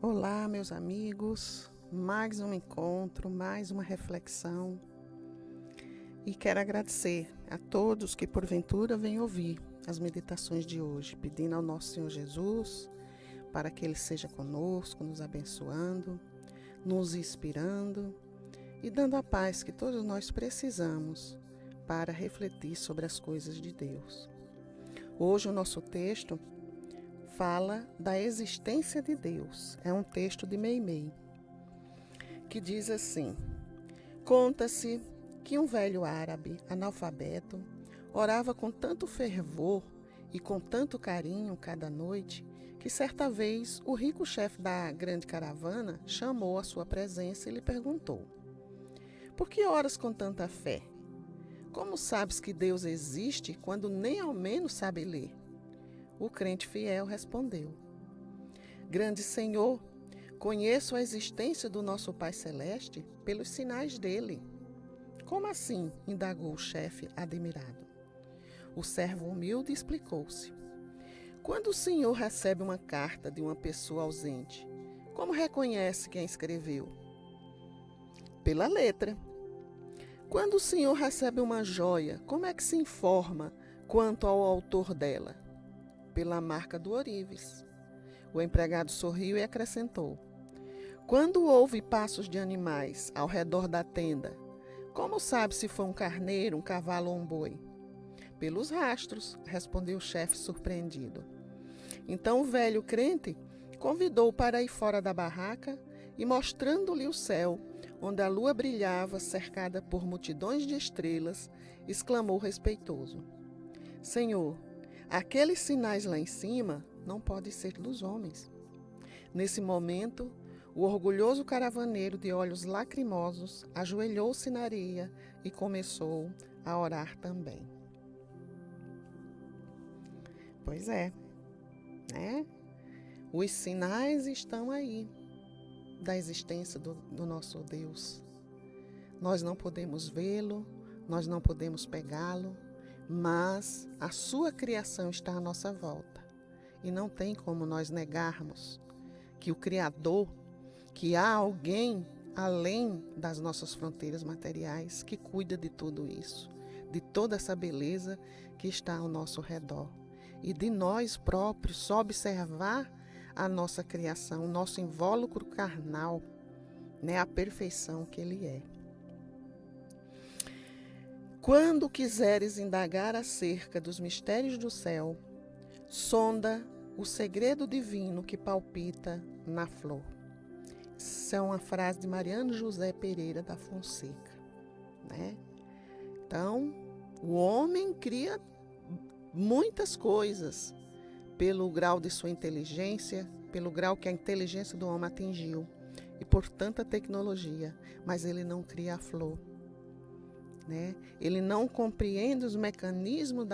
Olá, meus amigos, mais um encontro, mais uma reflexão. E quero agradecer a todos que porventura vêm ouvir as meditações de hoje, pedindo ao nosso Senhor Jesus para que Ele seja conosco, nos abençoando, nos inspirando e dando a paz que todos nós precisamos para refletir sobre as coisas de Deus. Hoje o nosso texto fala da existência de Deus. É um texto de Meimei, que diz assim: conta-se que um velho árabe analfabeto orava com tanto fervor e com tanto carinho cada noite, que certa vez o rico chefe da grande caravana chamou à sua presença e lhe perguntou: por que oras com tanta fé? Como sabes que Deus existe quando nem ao menos sabe ler? O crente fiel respondeu: grande Senhor, conheço a existência do nosso Pai Celeste pelos sinais dele. Como assim? Indagou o chefe admirado. O servo humilde explicou-se: quando o Senhor recebe uma carta de uma pessoa ausente, como reconhece quem escreveu? Pela letra. Quando o Senhor recebe uma joia, como é que se informa quanto ao autor dela? Pela marca do ourives. O empregado sorriu e acrescentou: quando ouve passos de animais ao redor da tenda, como sabe se foi um carneiro, um cavalo ou um boi? Pelos rastros, respondeu o chefe surpreendido. Então o velho crente convidou-o para ir fora da barraca e, mostrando-lhe o céu, onde a lua brilhava cercada por multidões de estrelas, exclamou respeitoso: Senhor, aqueles sinais lá em cima não podem ser dos homens. Nesse momento, o orgulhoso caravaneiro de olhos lacrimosos ajoelhou-se na areia e começou a orar também. Pois é, né? Os sinais estão aí da existência do nosso Deus. Nós não podemos vê-lo, nós não podemos pegá-lo, mas a sua criação está à nossa volta. E não tem como nós negarmos que o Criador, que há alguém além das nossas fronteiras materiais que cuida de tudo isso, de toda essa beleza que está ao nosso redor. E de nós próprios só observar a nossa criação, o nosso invólucro carnal, né, a perfeição que Ele é. Quando quiseres indagar acerca dos mistérios do céu, sonda o segredo divino que palpita na flor. Isso é uma frase de Mariano José Pereira da Fonseca, né? Então, o homem cria muitas coisas pelo grau de sua inteligência, pelo grau que a inteligência do homem atingiu e por tanta tecnologia, mas ele não cria a flor, né? Ele não compreende os mecanismos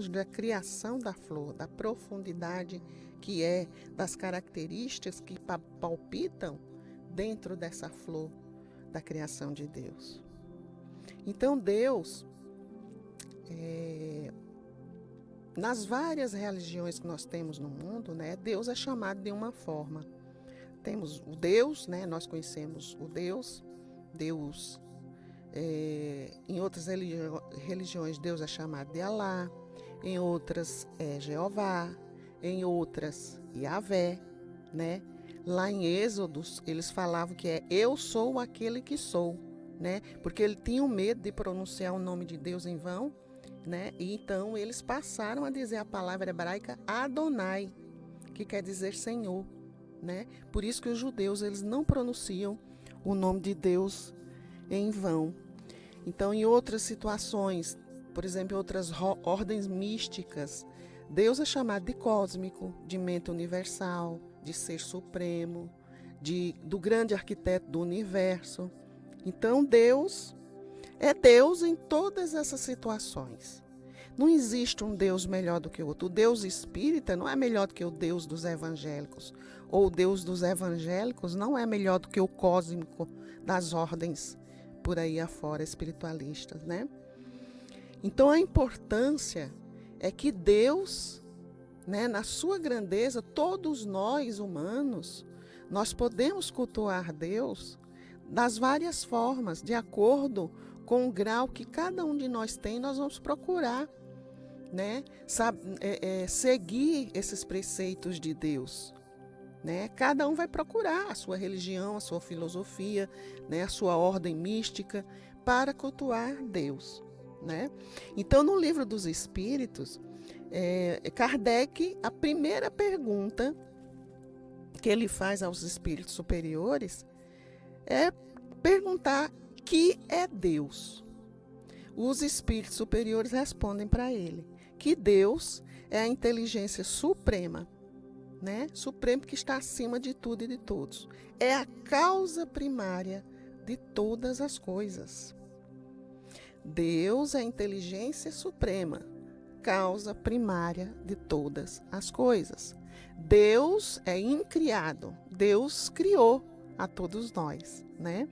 da criação da flor, da profundidade que é, das características que palpitam dentro dessa flor da criação de Deus. Então Deus, nas várias religiões que nós temos no mundo, né, Deus é chamado de uma forma. Temos o Deus, né, nós conhecemos o Deus, em outras religiões Deus é chamado de Alá, em outras é Jeová, em outras Yahvé, né? Lá em Êxodos eles falavam que é eu sou aquele que sou, né? Porque eles tinham medo de pronunciar o nome de Deus em vão, né? E então eles passaram a dizer a palavra hebraica Adonai, que quer dizer Senhor, né? Por isso que os judeus eles não pronunciam o nome de Deus em vão. Então, em outras situações, por exemplo, em outras ordens místicas, Deus é chamado de cósmico, de mente universal, de ser supremo, do grande arquiteto do universo. Então, Deus é Deus em todas essas situações. Não existe um Deus melhor do que o outro. O Deus espírita não é melhor do que o Deus dos evangélicos. Ou o Deus dos evangélicos não é melhor do que o cósmico das ordens por aí afora, espiritualistas, né? Então a importância é que Deus né? Na sua grandeza, todos nós humanos, nós podemos cultuar Deus das várias formas, de acordo com o grau que cada um de nós tem, nós vamos procurar, né? Seguir esses preceitos de Deus. Né? Cada um vai procurar a sua religião, a sua filosofia, né? A sua ordem mística para cultuar Deus. Né? Então, no Livro dos Espíritos, Kardec, a primeira pergunta que ele faz aos espíritos superiores é perguntar: que é Deus? Os espíritos superiores respondem para ele que Deus é a inteligência suprema, né? Supremo, que está acima de tudo e de todos. É a causa primária de todas as coisas. Deus é a inteligência suprema, causa primária de todas as coisas. Deus é incriado. Deus criou a todos nós, né?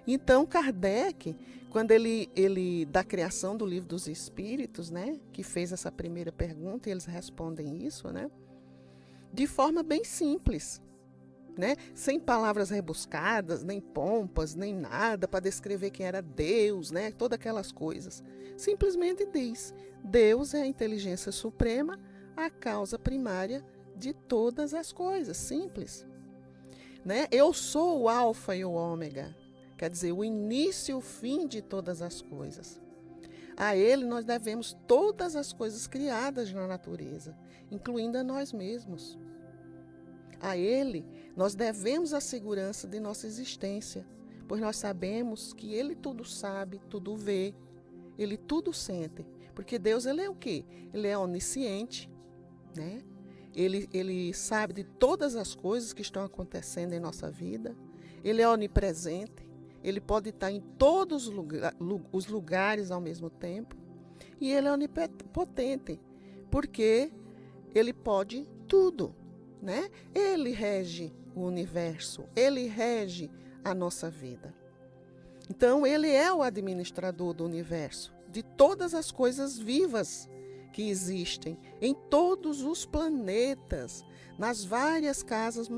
Então, Kardec, quando ele da criação do Livro dos Espíritos, né, que fez essa primeira pergunta, e eles respondem isso, né, de forma bem simples, né, sem palavras rebuscadas, nem pompas, nem nada para descrever quem era Deus, né, todas aquelas coisas. Simplesmente diz: Deus é a inteligência suprema, a causa primária de todas as coisas. Simples, né? Eu sou o alfa e o ômega. Quer dizer, o início e o fim de todas as coisas. A Ele nós devemos todas as coisas criadas na natureza, incluindo a nós mesmos. A Ele nós devemos a segurança de nossa existência, pois nós sabemos que Ele tudo sabe, tudo vê, Ele tudo sente. Porque Deus, Ele é o quê? Ele é onisciente, né? Ele sabe de todas as coisas que estão acontecendo em nossa vida. Ele é onipresente. Ele pode estar em todos os lugares ao mesmo tempo. E Ele é onipotente, porque Ele pode tudo, né? Ele rege o universo, Ele rege a nossa vida. Então, Ele é o administrador do universo, de todas as coisas vivas que existem, em todos os planetas, nas várias casas,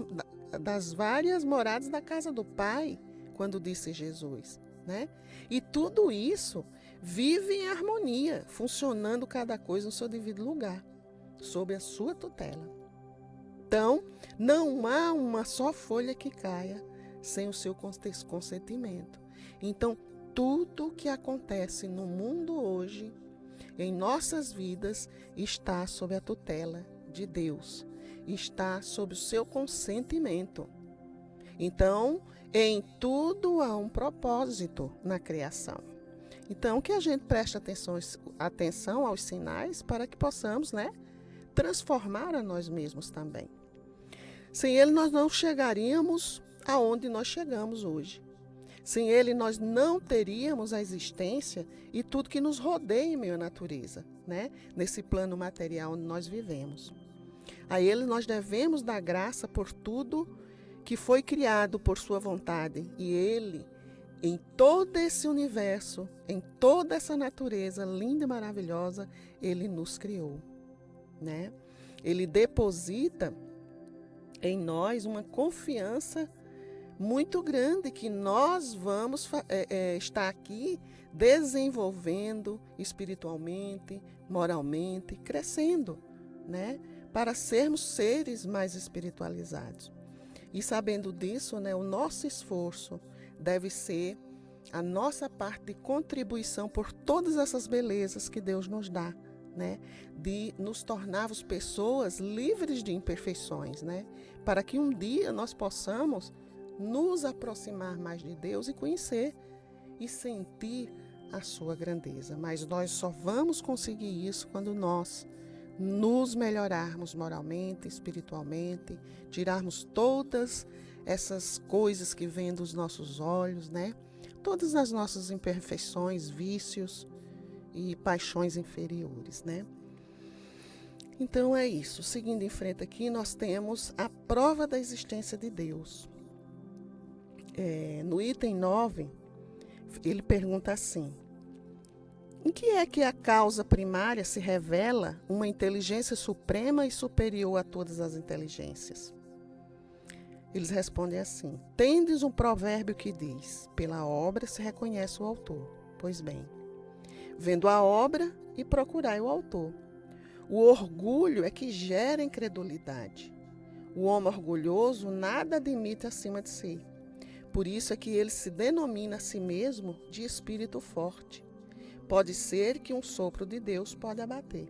das várias moradas da casa do Pai, quando disse Jesus, né? E tudo isso vive em harmonia, funcionando cada coisa no seu devido lugar, sob a sua tutela. Então, não há uma só folha que caia sem o seu consentimento. Então, tudo que acontece no mundo hoje, em nossas vidas, está sob a tutela de Deus, está sob o seu consentimento. Então, em tudo há um propósito na criação. Então, que a gente preste atenção aos sinais para que possamos, né, transformar a nós mesmos também. Sem Ele, nós não chegaríamos aonde nós chegamos hoje. Sem Ele, nós não teríamos a existência e tudo que nos rodeia em meio à natureza, né, nesse plano material onde nós vivemos. A Ele nós devemos dar graça por tudo que foi criado por sua vontade. E Ele, em todo esse universo, em toda essa natureza linda e maravilhosa, Ele nos criou, né? Ele deposita em nós uma confiança muito grande que nós vamos estar aqui desenvolvendo espiritualmente, moralmente, crescendo, né? Para sermos seres mais espiritualizados. E sabendo disso, né, o nosso esforço deve ser a nossa parte de contribuição por todas essas belezas que Deus nos dá, né, de nos tornarmos pessoas livres de imperfeições, né, para que um dia nós possamos nos aproximar mais de Deus e conhecer e sentir a sua grandeza. Mas nós só vamos conseguir isso quando nós nos melhorarmos moralmente, espiritualmente, tirarmos todas essas coisas que vêm dos nossos olhos, né? Todas as nossas imperfeições, vícios e paixões inferiores, né? Então é isso. Seguindo em frente aqui, nós temos a prova da existência de Deus. No item 9, ele pergunta assim: Em que é que a causa primária se revela uma inteligência suprema e superior a todas as inteligências? Eles respondem assim: tendes um provérbio que diz, pela obra se reconhece o autor. Pois bem, vendo a obra e procurai o autor. O orgulho é que gera incredulidade. O homem orgulhoso nada admite acima de si. Por isso é que ele se denomina a si mesmo de espírito forte. Pode ser que um sopro de Deus pode abater.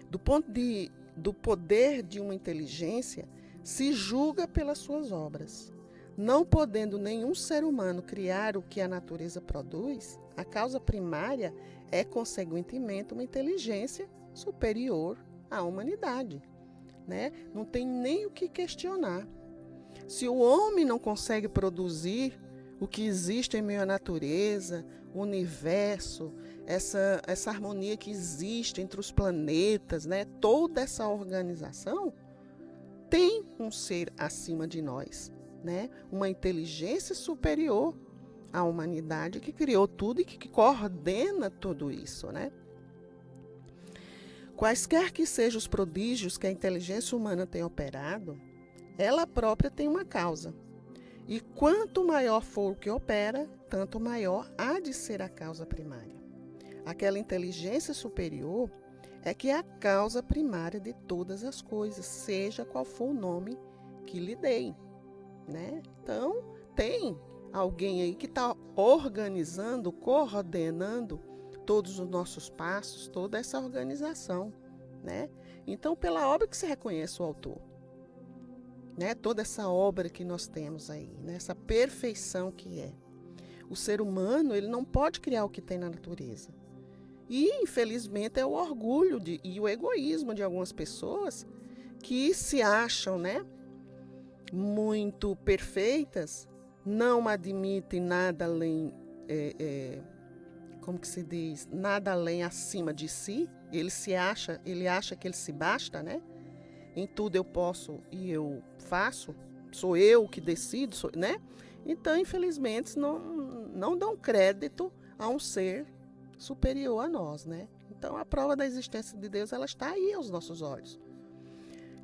Do poder de uma inteligência, se julga pelas suas obras. Não podendo nenhum ser humano criar o que a natureza produz, a causa primária é, consequentemente, uma inteligência superior à humanidade. Né? Não tem nem o que questionar. Se o homem não consegue produzir o que existe em meio à natureza, o universo, essa harmonia que existe entre os planetas, né? Toda essa organização, tem um ser acima de nós, né? Uma inteligência superior à humanidade que criou tudo e que coordena tudo isso, né? Quaisquer que sejam os prodígios que a inteligência humana tem operado, ela própria tem uma causa. E quanto maior for o que opera, tanto maior há de ser a causa primária. Aquela inteligência superior é que é a causa primária de todas as coisas, seja qual for o nome que lhe deem, né? Então, tem alguém aí que está organizando, coordenando todos os nossos passos, toda essa organização, né? Então, pela obra que se reconhece o autor, né? Toda essa obra que nós temos aí, né? Essa perfeição que é. O ser humano, ele não pode criar o que tem na natureza. E, infelizmente, é o orgulho e o egoísmo de algumas pessoas que se acham, né, muito perfeitas, não admitem nada além, como que se diz, nada além acima de si. Ele acha que ele se basta, né? Em tudo eu posso e eu faço, sou eu que decido, né? Então, infelizmente, não dão crédito a um ser superior a nós, né? Então, a prova da existência de Deus, ela está aí aos nossos olhos.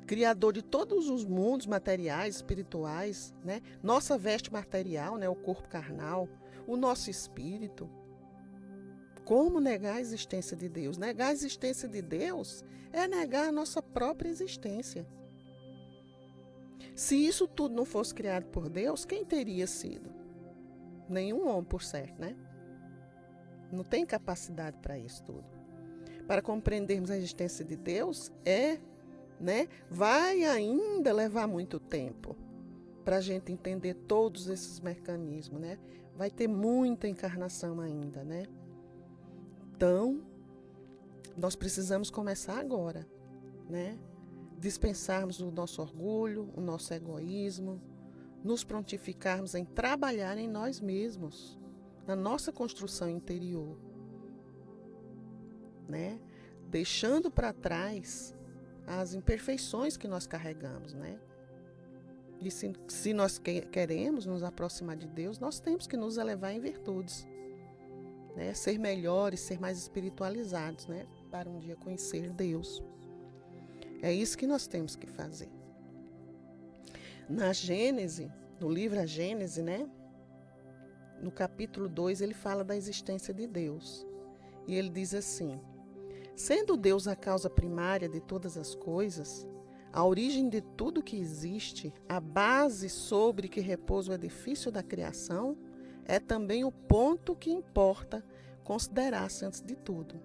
Criador de todos os mundos materiais, espirituais, né? Nossa veste material, né? O corpo carnal, o nosso espírito. Como negar a existência de Deus? Negar a existência de Deus é negar a nossa própria existência. Se isso tudo não fosse criado por Deus, quem teria sido? Nenhum homem, por certo, né? Não tem capacidade para isso tudo. Para compreendermos a existência de Deus, né? Vai ainda levar muito tempo para a gente entender todos esses mecanismos, né? Vai ter muita encarnação ainda, né? Então, nós precisamos começar agora, né? Dispensarmos o nosso orgulho, o nosso egoísmo, nos prontificarmos em trabalhar em nós mesmos, na nossa construção interior, né? Deixando para trás as imperfeições que nós carregamos, né? E se nós queremos nos aproximar de Deus, nós temos que nos elevar em virtudes, né? Ser melhores, ser mais espiritualizados, né? Para um dia conhecer Deus. É isso que nós temos que fazer. Na Gênese, no livro A Gênese, né? No capítulo 2, ele fala da existência de Deus. E ele diz assim: sendo Deus a causa primária de todas as coisas, a origem de tudo que existe, a base sobre que repousa o edifício da criação, é também o ponto que importa considerar-se antes de tudo.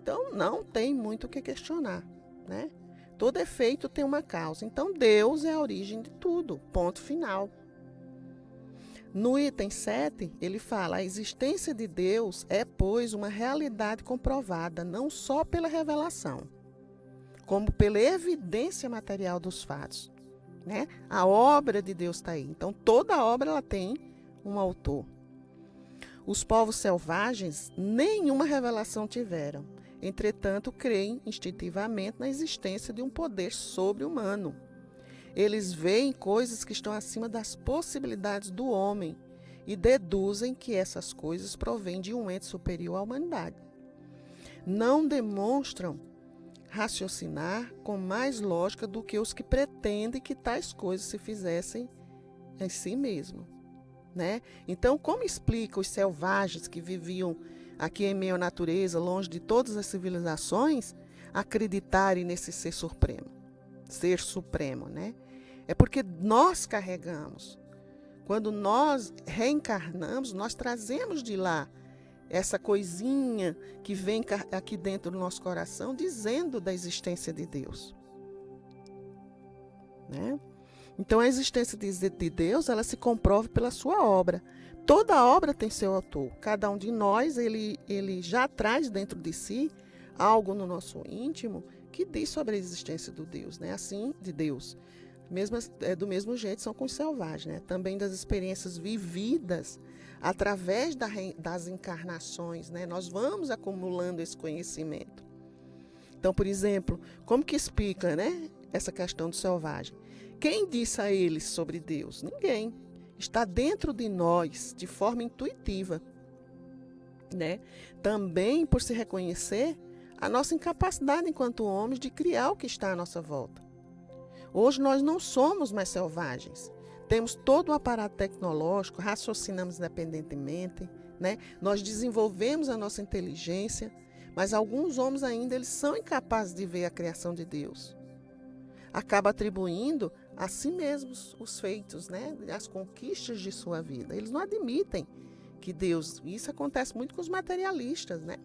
Então, não tem muito o que questionar, né? Todo efeito tem uma causa. Então, Deus é a origem de tudo. Ponto final. No item 7, ele fala: a existência de Deus é, pois, uma realidade comprovada, não só pela revelação, como pela evidência material dos fatos, né? A obra de Deus está aí. Então, toda obra ela tem um autor. Os povos selvagens nenhuma revelação tiveram. Entretanto, creem instintivamente na existência de um poder sobre-humano. Eles veem coisas que estão acima das possibilidades do homem e deduzem que essas coisas provêm de um ente superior à humanidade. Não demonstram raciocinar com mais lógica do que os que pretendem que tais coisas se fizessem em si mesmo, né? Então, como explica os selvagens que viviam aqui em meio à natureza, longe de todas as civilizações, acreditarem nesse ser supremo, né? É porque nós carregamos. Quando nós reencarnamos, nós trazemos de lá essa coisinha que vem aqui dentro do nosso coração dizendo da existência de Deus, né? Então, a existência de Deus, ela se comprova pela sua obra. Toda obra tem seu autor. Cada um de nós, ele já traz dentro de si algo no nosso íntimo que diz sobre a existência do Deus, né? Assim, de Deus. Do mesmo jeito são com os selvagens, né? Também das experiências vividas através das encarnações, né? Nós vamos acumulando esse conhecimento. Então, por exemplo, como que explica, né, essa questão do selvagem? Quem disse a eles sobre Deus? Ninguém. Está dentro de nós, de forma intuitiva, né? Também por se reconhecer a nossa incapacidade enquanto homens de criar o que está à nossa volta. Hoje nós não somos mais selvagens. Temos todo o aparato tecnológico, raciocinamos independentemente, né? Nós desenvolvemos a nossa inteligência, mas alguns homens ainda eles são incapazes de ver a criação de Deus. Acaba atribuindo a si mesmos os feitos, né? As conquistas de sua vida. Eles não admitem que Deus... Isso acontece muito com os materialistas, né?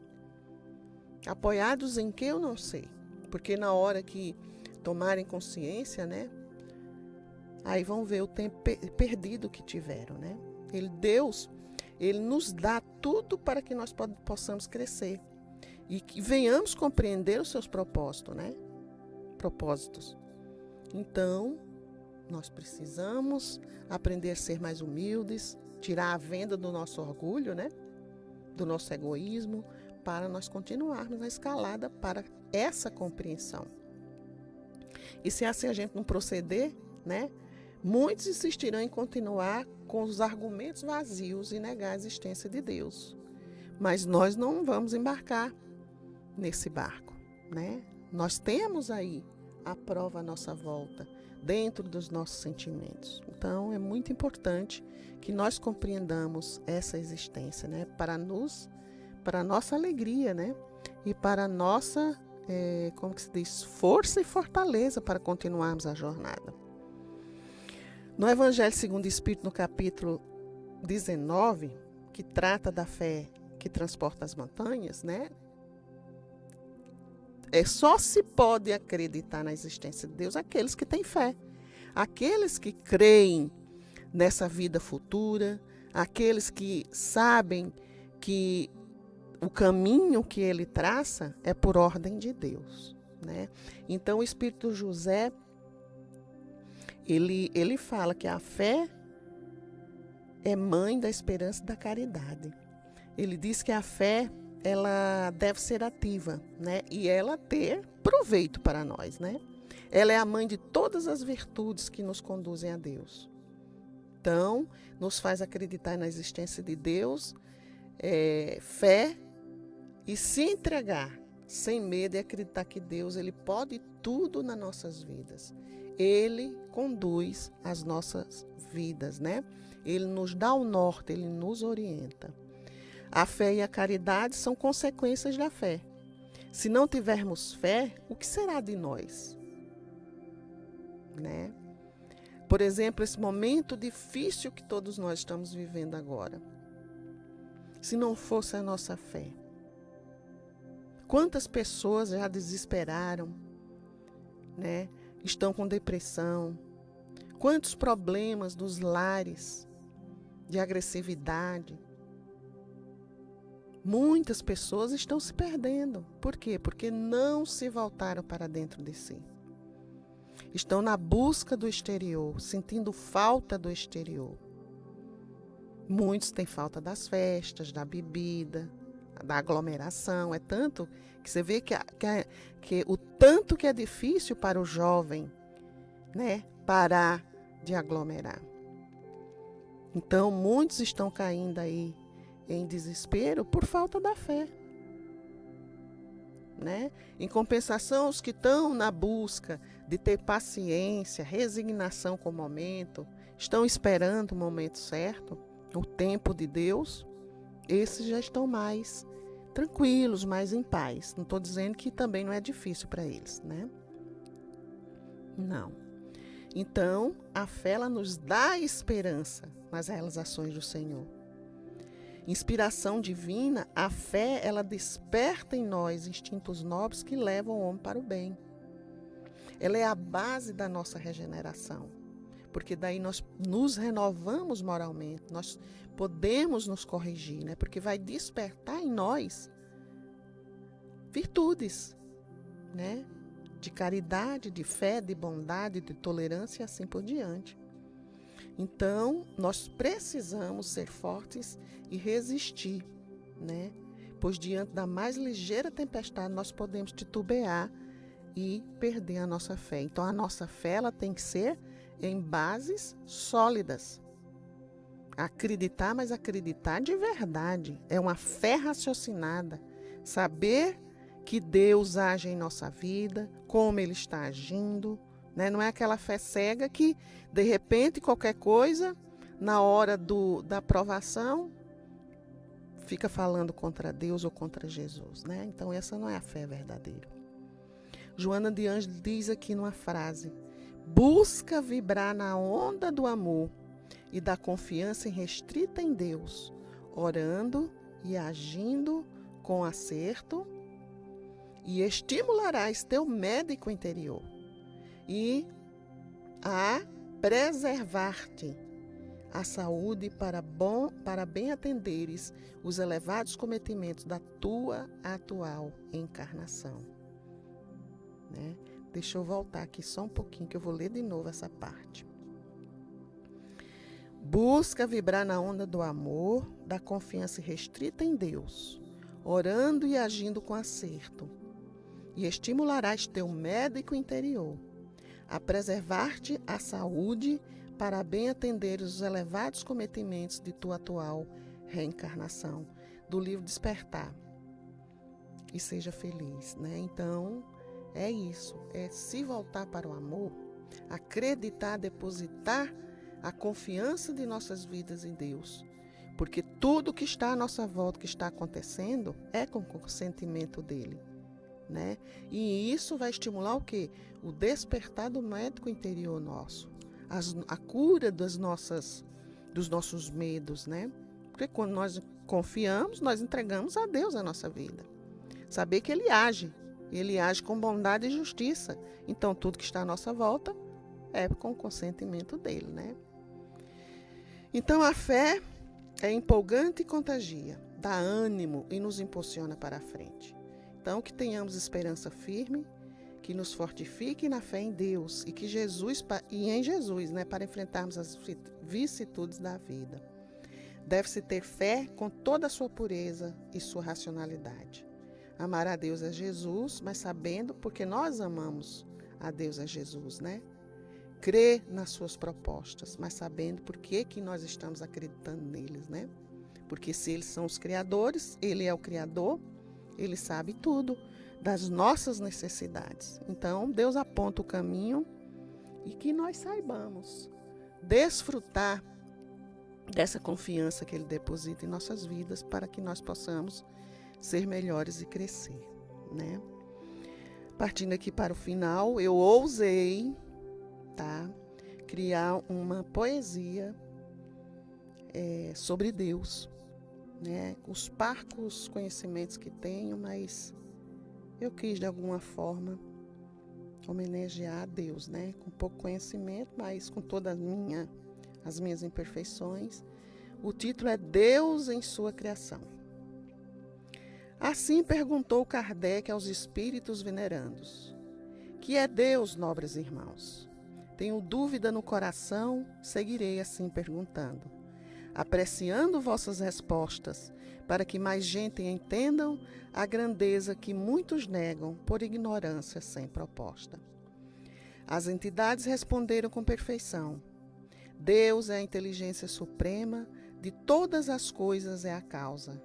Apoiados em que eu não sei. Porque na hora que tomarem consciência, né? Aí vão ver o tempo perdido que tiveram, né? Deus, ele nos dá tudo para que nós possamos crescer. E que venhamos compreender os seus propósitos, né? Propósitos. Então, nós precisamos aprender a ser mais humildes, tirar a venda do nosso orgulho, né? Do nosso egoísmo, para nós continuarmos na escalada para essa compreensão. E se assim a gente não proceder, né? Muitos insistirão em continuar com os argumentos vazios e negar a existência de Deus. Mas nós não vamos embarcar nesse barco, né? Nós temos aí a prova à nossa volta, dentro dos nossos sentimentos. Então, é muito importante que nós compreendamos essa existência, né? Para a nossa alegria, né? E para a nossa, como que se diz, força e fortaleza para continuarmos a jornada. No Evangelho segundo o Espírito, no capítulo 19, que trata da fé que transporta as montanhas, né? Só se pode acreditar na existência de Deus aqueles que têm fé. Aqueles que creem nessa vida futura, aqueles que sabem que o caminho que ele traça é por ordem de Deus, né? Então, o Espírito José, ele fala que a fé é mãe da esperança e da caridade. Ele diz que a fé ela deve ser ativa, né? E ela ter proveito para nós, né? Ela é a mãe de todas as virtudes que nos conduzem a Deus. Então, nos faz acreditar na existência de Deus, fé e se entregar sem medo e acreditar que Deus ele pode tudo nas nossas vidas. Ele conduz as nossas vidas, né? Ele nos dá o norte, ele nos orienta. A fé e a caridade são consequências da fé. Se não tivermos fé, o que será de nós? Né? Por exemplo, esse momento difícil que todos nós estamos vivendo agora. Se não fosse a nossa fé. Quantas pessoas já desesperaram, né? Estão com depressão. Quantos problemas dos lares de agressividade. Muitas pessoas estão se perdendo. Por quê? Porque não se voltaram para dentro de si. Estão na busca do exterior, sentindo falta do exterior. Muitos têm falta das festas, da bebida, da aglomeração. É tanto que você vê que o tanto que é difícil para o jovem, né, parar de aglomerar. Então, muitos estão caindo aí em desespero por falta da fé. Né? Em compensação, os que estão na busca de ter paciência, resignação com o momento, estão esperando o momento certo, o tempo de Deus, esses já estão mais tranquilos, mais em paz. Não estou dizendo que também não é difícil para eles, né? Não. Então, a fé ela nos dá esperança nas realizações do Senhor. Inspiração divina, a fé, ela desperta em nós instintos nobres que levam o homem para o bem. Ela é a base da nossa regeneração, porque daí nós nos renovamos moralmente, nós podemos nos corrigir, né? Porque vai despertar em nós virtudes, né? De caridade, de fé, de bondade, de tolerância e assim por diante. Então, nós precisamos ser fortes e resistir, né? Pois diante da mais ligeira tempestade, nós podemos titubear e perder a nossa fé. Então, a nossa fé ela tem que ser em bases sólidas. Acreditar, mas acreditar de verdade. É uma fé raciocinada. Saber que Deus age em nossa vida, como Ele está agindo, né? Não é aquela fé cega que, de repente, qualquer coisa, na hora da aprovação, fica falando contra Deus ou contra Jesus, né? Então, essa não é a fé verdadeira. Joana de Ângeles diz aqui numa frase: busca vibrar na onda do amor e da confiança irrestrita em Deus, orando e agindo com acerto, e estimularás teu médico interior e a preservar-te a saúde para bem atenderes os elevados cometimentos da tua atual encarnação. Né? Deixa eu voltar aqui só um pouquinho que eu vou ler de novo essa parte. Busca vibrar na onda do amor, da confiança restrita em Deus, orando e agindo com acerto, e estimularás teu médico interior a preservar-te a saúde para bem atender os elevados cometimentos de tua atual reencarnação. Do livro Despertar. E seja feliz, né? Então, é isso. É se voltar para o amor, acreditar, depositar a confiança de nossas vidas em Deus. Porque tudo que está à nossa volta, que está acontecendo, é com o consentimento dele. Né? E isso vai estimular o quê? O despertar do médico interior nosso. A cura dos nossos medos, né? Porque quando nós confiamos, nós entregamos a Deus a nossa vida. Saber que Ele age com bondade e justiça. Então, tudo que está à nossa volta é com o consentimento dEle, né? Então, a fé é empolgante e contagia, dá ânimo e nos impulsiona para a frente. Então, que tenhamos esperança firme, que nos fortifique na fé em Deus e em Jesus, né, para enfrentarmos as vicissitudes da vida. Deve-se ter fé com toda a sua pureza e sua racionalidade. Amar a Deus é Jesus, mas sabendo porque nós amamos a Deus é Jesus, né? Crer nas suas propostas, mas sabendo por que nós estamos acreditando neles, né? Porque se eles são os criadores, Ele é o Criador, Ele sabe tudo das nossas necessidades. Então, Deus aponta o caminho e que nós saibamos desfrutar dessa confiança que Ele deposita em nossas vidas para que nós possamos ser melhores e crescer, né? Partindo aqui para o final, eu ousei, criar uma poesia sobre Deus, né? Os parcos conhecimentos que tenho, mas eu quis de alguma forma homenagear a Deus, né? Com pouco conhecimento, mas com todas as minhas imperfeições. O título é Deus em sua criação. Assim perguntou Kardec aos espíritos venerandos: que é Deus, nobres irmãos? Tenho dúvida no coração, seguirei assim perguntando, apreciando vossas respostas, para que mais gente entendam a grandeza que muitos negam por ignorância sem proposta. As entidades responderam com perfeição. Deus é a inteligência suprema, de todas as coisas é a causa.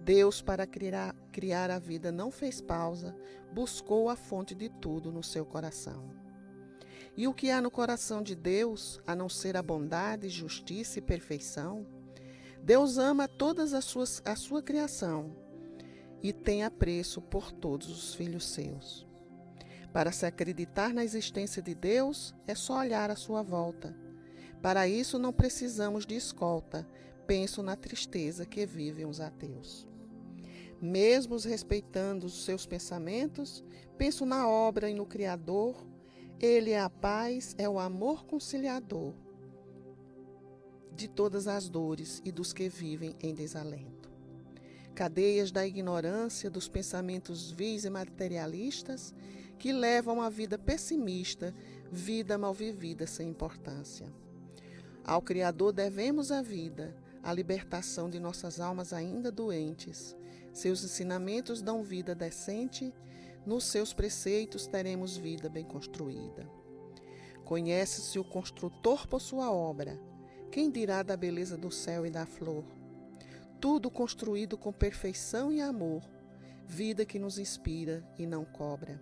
Deus, para criar a vida, não fez pausa, buscou a fonte de tudo no seu coração. E o que há no coração de Deus, a não ser a bondade, justiça e perfeição? Deus ama todas a sua criação e tem apreço por todos os filhos seus. Para se acreditar na existência de Deus, é só olhar à sua volta. Para isso não precisamos de escolta, penso na tristeza que vivem os ateus. Mesmo os respeitando os seus pensamentos, penso na obra e no Criador. Ele é a paz, é o amor conciliador de todas as dores e dos que vivem em desalento. Cadeias da ignorância, dos pensamentos vis e materialistas, que levam a vida pessimista, vida mal vivida sem importância. Ao Criador devemos a vida, a libertação de nossas almas ainda doentes. Seus ensinamentos dão vida decente, nos seus preceitos teremos vida bem construída. Conhece-se o construtor por sua obra, quem dirá da beleza do céu e da flor? Tudo construído com perfeição e amor, vida que nos inspira e não cobra.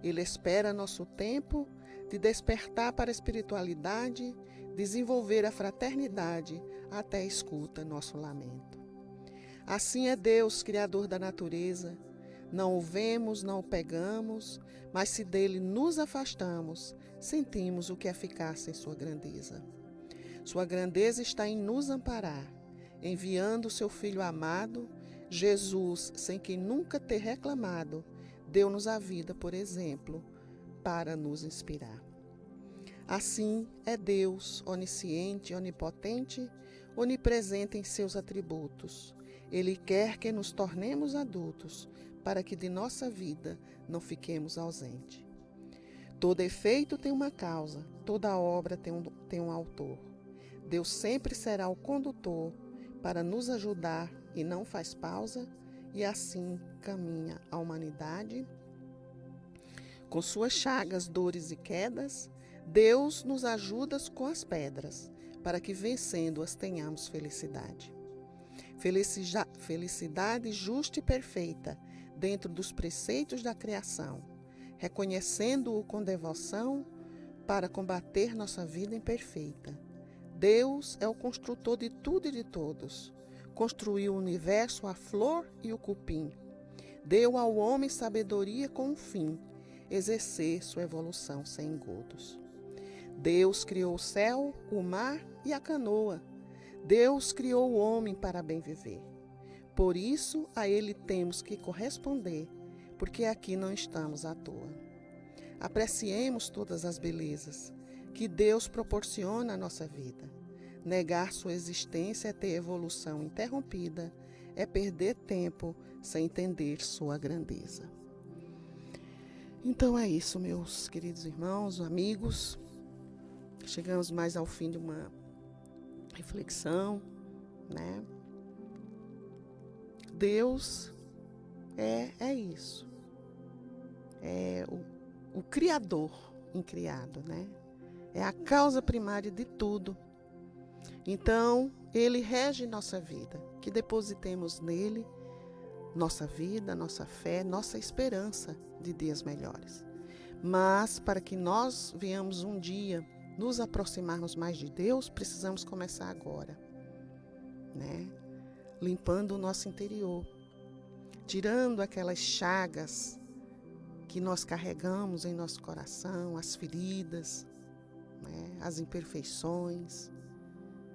Ele espera nosso tempo de despertar para a espiritualidade, desenvolver a fraternidade, até escuta nosso lamento. Assim é Deus, Criador da natureza. Não o vemos, não o pegamos, mas se dele nos afastamos, sentimos o que é ficar sem sua grandeza. Sua grandeza está em nos amparar, enviando seu Filho amado, Jesus, sem quem nunca ter reclamado, deu-nos a vida, por exemplo, para nos inspirar. Assim é Deus, onisciente, onipotente, onipresente em seus atributos. Ele quer que nos tornemos adultos, para que de nossa vida não fiquemos ausentes. Todo efeito tem uma causa, toda obra tem um autor. Deus sempre será o condutor para nos ajudar e não faz pausa, e assim caminha a humanidade. Com suas chagas, dores e quedas, Deus nos ajuda com as pedras, para que vencendo-as tenhamos felicidade. Felicidade justa e perfeita, dentro dos preceitos da criação, reconhecendo-o com devoção para combater nossa vida imperfeita. Deus é o construtor de tudo e de todos. Construiu o universo, a flor e o cupim. Deu ao homem sabedoria com um fim, exercer sua evolução sem engodos. Deus criou o céu, o mar e a canoa. Deus criou o homem para bem viver. Por isso, a ele temos que corresponder, porque aqui não estamos à toa. Apreciemos todas as belezas que Deus proporciona à nossa vida. Negar sua existência é ter evolução interrompida, é perder tempo sem entender sua grandeza. Então é isso, meus queridos irmãos, amigos. Chegamos mais ao fim de uma reflexão, né? Deus é isso. É o Criador incriado, né? É a causa primária de tudo. Então, Ele rege nossa vida, que depositemos nele nossa vida, nossa fé, nossa esperança de dias melhores. Mas, para que nós venhamos um dia nos aproximarmos mais de Deus, precisamos começar agora, né? Limpando o nosso interior, tirando aquelas chagas que nós carregamos em nosso coração, as feridas, né? As imperfeições,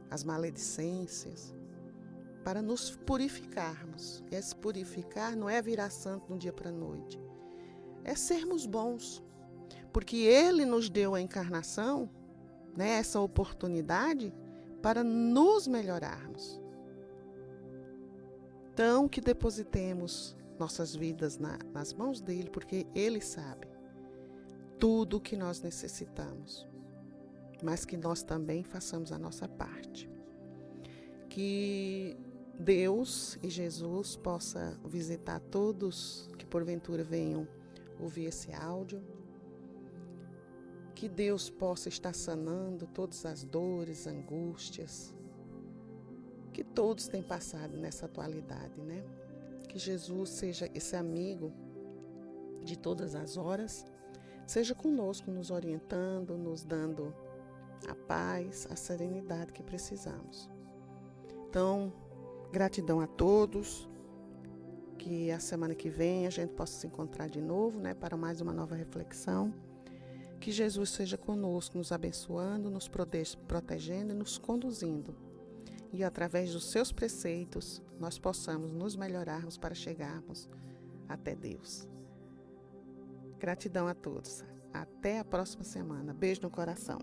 as maledicências, para nos purificarmos. E esse purificar não é virar santo de um dia para a noite, é sermos bons, porque Ele nos deu a encarnação, né, essa oportunidade para nos melhorarmos. Então, que depositemos nossas vidas nas mãos dele, porque Ele sabe tudo o que nós necessitamos, mas que nós também façamos a nossa parte. Que Deus e Jesus possa visitar todos que porventura venham ouvir esse áudio, Que Deus possa estar sanando todas as dores, angústias que todos têm passado nessa atualidade, né? Que Jesus seja esse amigo de todas as horas, seja conosco, nos orientando, nos dando a paz, a serenidade que precisamos. Então, gratidão a todos, que a semana que vem a gente possa se encontrar de novo, né, para mais uma nova reflexão. Que Jesus seja conosco, nos abençoando, nos protegendo e nos conduzindo. E através dos seus preceitos, nós possamos nos melhorarmos para chegarmos até Deus. Gratidão a todos. Até a próxima semana. Beijo no coração.